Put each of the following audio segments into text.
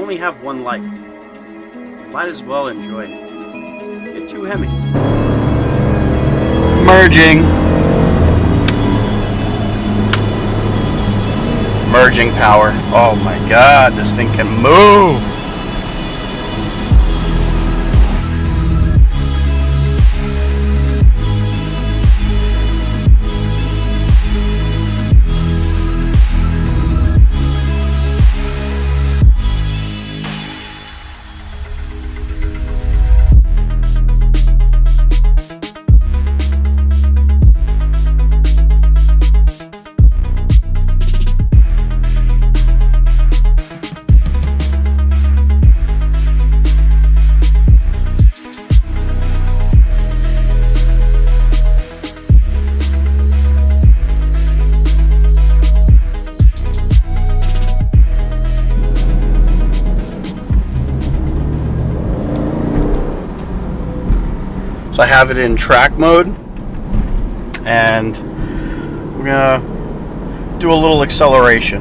only have one life. Might as well enjoy it. Get 2 Hemis. Merging. Merging power. Oh my god, this thing can move. So I have it in track mode, and we're gonna do a little acceleration.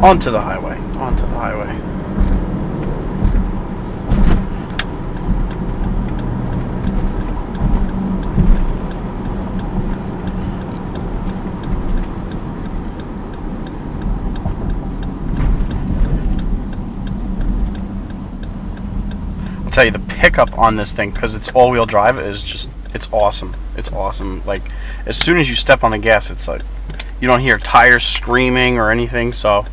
Onto the highway, onto the highway. Tell you, the pickup on this thing, because it's all-wheel drive, is just, it's awesome. It's awesome. Like, as soon as you step on the gas, it's like you don't hear tires screaming or anything. So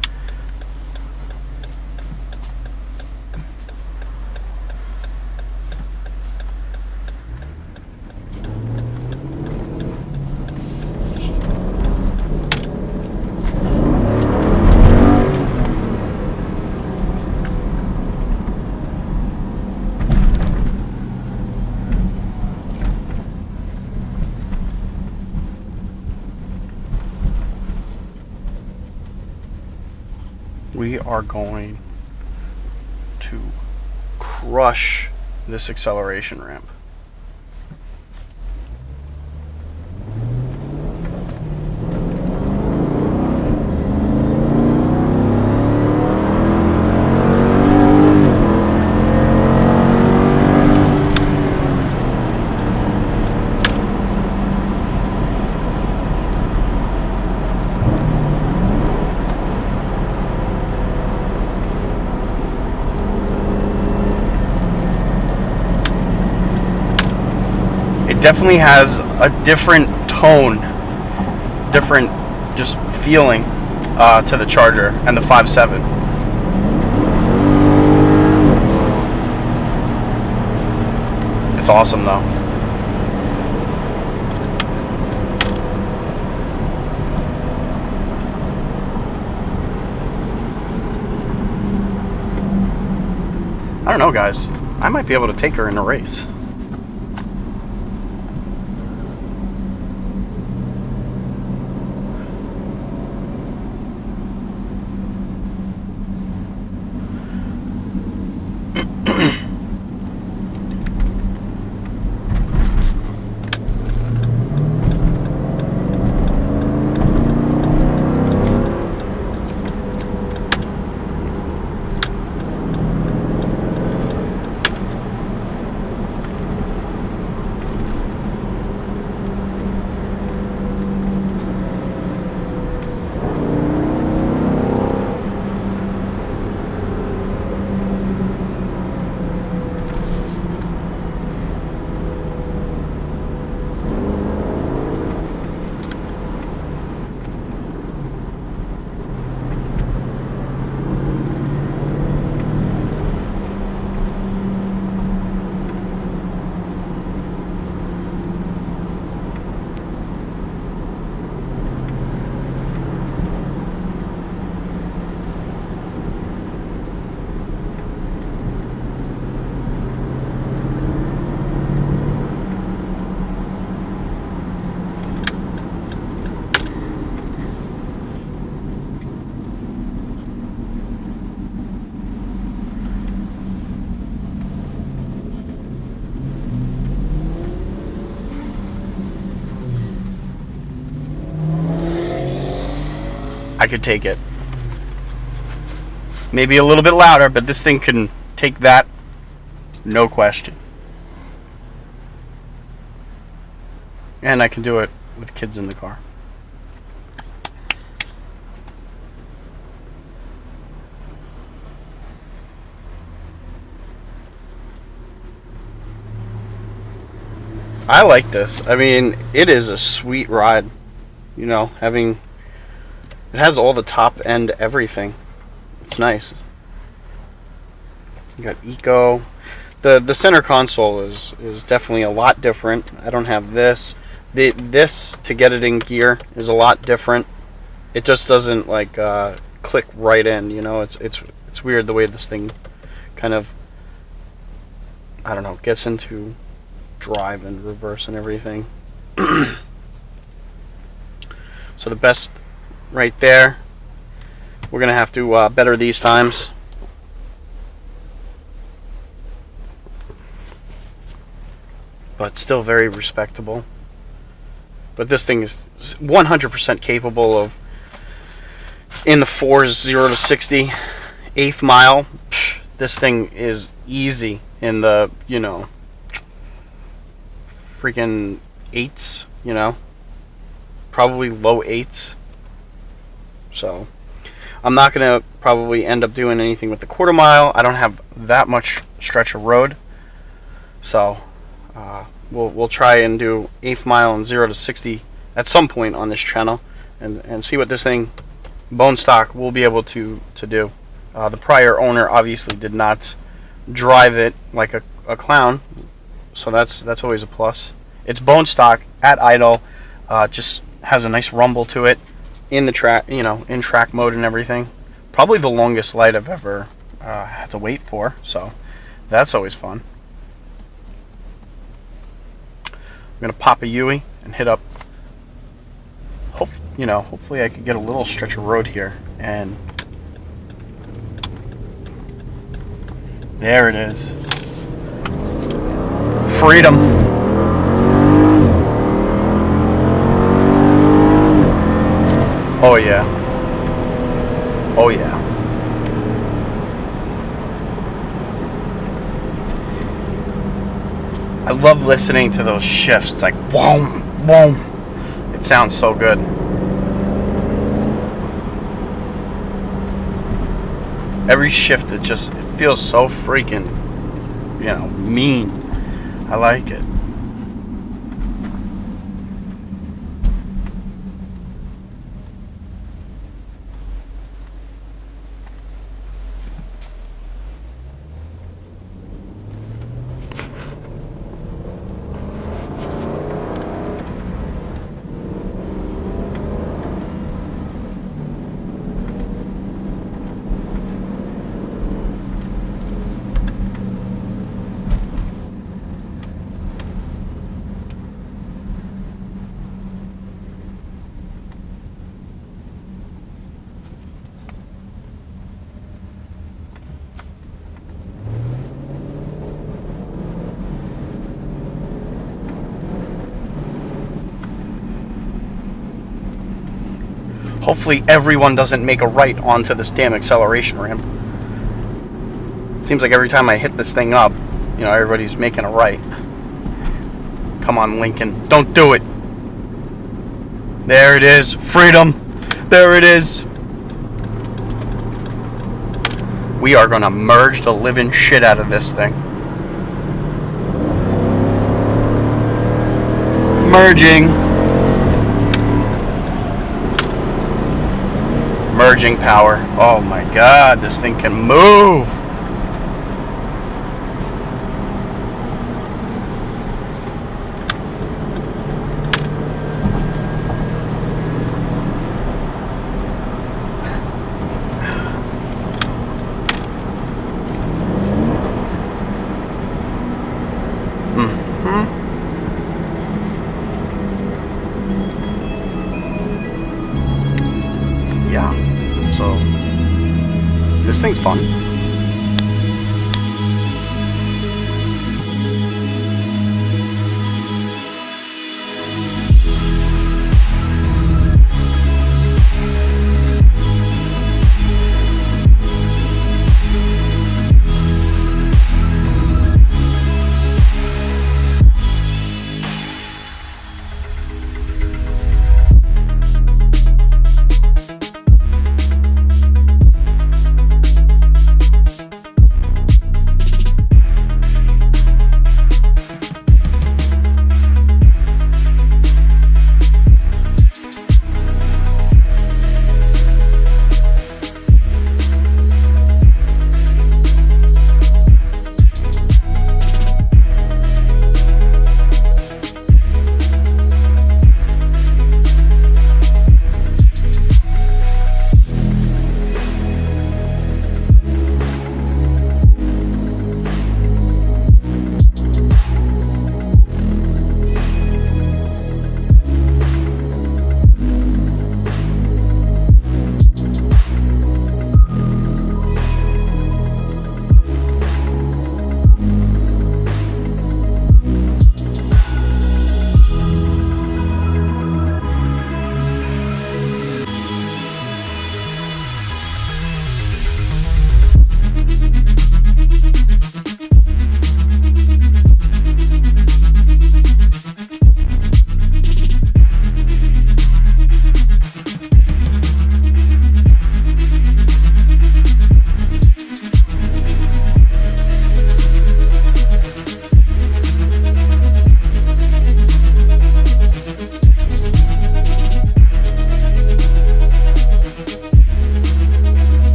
we are going to crush this acceleration ramp. Definitely has a different tone, different just feeling to the Charger and the 5.7. It's awesome though. I don't know, guys. I might be able to take her in a race. I could take it. Maybe a little bit louder, but this thing can take that, no question. And I can do it with kids in the car. I like this. I mean, it is a sweet ride. You know, having... It has all the top end everything. It's nice. You got eco. The center console is definitely a lot different. I don't have this. This, to get it in gear, is a lot different. It just doesn't like click right in. You know, it's weird the way this thing kind of, I don't know, gets into drive and reverse and everything. So the best right there. We're gonna have to better these times. But still very respectable. But this thing is 100% capable of, in the 4s, 0 to 60, 8th mile. This thing is easy in the, you know, freaking 8s, you know, probably low 8s. So I'm not gonna probably end up doing anything with the quarter mile. I don't have that much stretch of road, so we'll try and do 8th mile and 0 to 60 at some point on this channel, and see what this thing, bone stock, will be able to do. The prior owner obviously did not drive it like a clown, so that's always a plus. It's bone stock at idle, just has a nice rumble to it in the track, you know, in track mode and everything. Probably the longest light I've ever had to wait for, so that's always fun. I'm gonna pop a Yui and hit up. Hopefully I could get a little stretch of road here, and there it is. Freedom. Oh yeah. Oh yeah. I love listening to those shifts. It's like boom, boom. It sounds so good. Every shift, it feels so freaking, you know, mean. I like it. Hopefully everyone doesn't make a right onto this damn acceleration ramp. It seems like every time I hit this thing up, you know, everybody's making a right. Come on, Lincoln. Don't do it. There it is. Freedom. There it is. We are going to merge the living shit out of this thing. Merging. Merging power. Oh my god, this thing can move. Yeah. So this thing's fun.